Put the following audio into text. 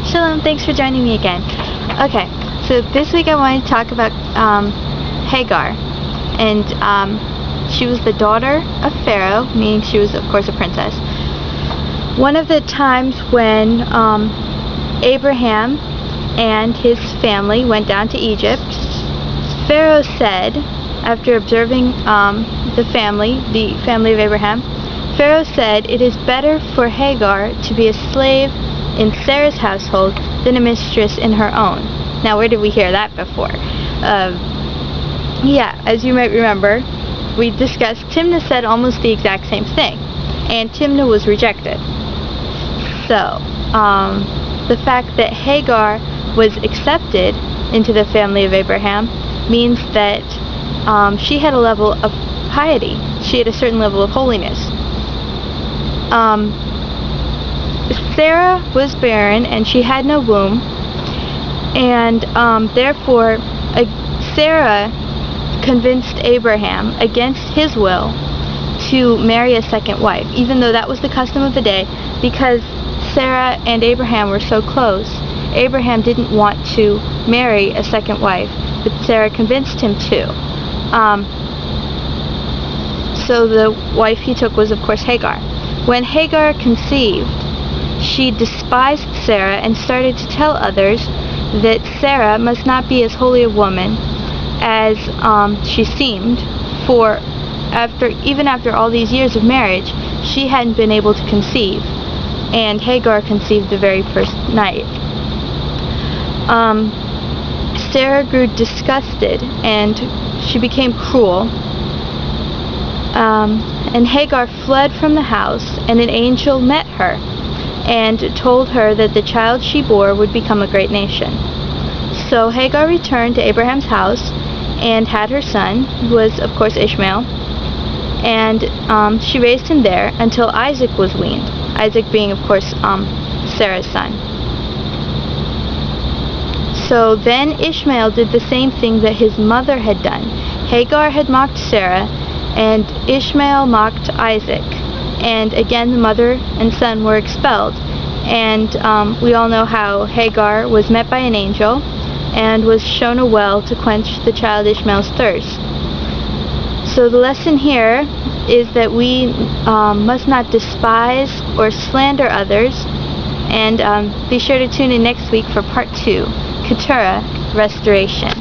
Shalom, thanks for joining me again. Okay, so this week I wanted to talk about Hagar, and she was the daughter of Pharaoh, meaning she was, of course, a princess. One of the times when Abraham and his family went down to Egypt, Pharaoh said, after observing the family of Abraham, Pharaoh said, "It is better for Hagar to be a slave in Sarah's household than a mistress in her own." Now, where did we hear that before? Yeah, as you might remember, we discussed Timnah said almost the exact same thing, and Timnah was rejected. So, the fact that Hagar was accepted into the family of Abraham means that she had a level of piety. She had a certain level of holiness. Sarah was barren and she had no womb, and therefore Sarah convinced Abraham against his will to marry a second wife, even though that was the custom of the day, because Sarah and Abraham were so close. Abraham didn't want to marry a second wife, but Sarah convinced him to. So the wife he took was, of course, Hagar. When Hagar conceived, she despised Sarah and started to tell others that Sarah must not be as holy a woman as she seemed, for even after all these years of marriage, she hadn't been able to conceive, and Hagar conceived the very first night. Sarah grew disgusted and she became cruel. And Hagar fled from the house, and an angel met her and told her that the child she bore would become a great nation. So Hagar returned to Abraham's house and had her son, who was, of course, Ishmael, and she raised him there until Isaac was weaned, Isaac being, of course, Sarah's son. So then Ishmael did the same thing that his mother had done. Hagar had mocked Sarah, and Ishmael mocked Isaac. And again, the mother and son were expelled. And we all know how Hagar was met by an angel and was shown a well to quench the child Ishmael's thirst. So the lesson here is that we must not despise or slander others. And be sure to tune in next week for part 2, Qetura, Restoration.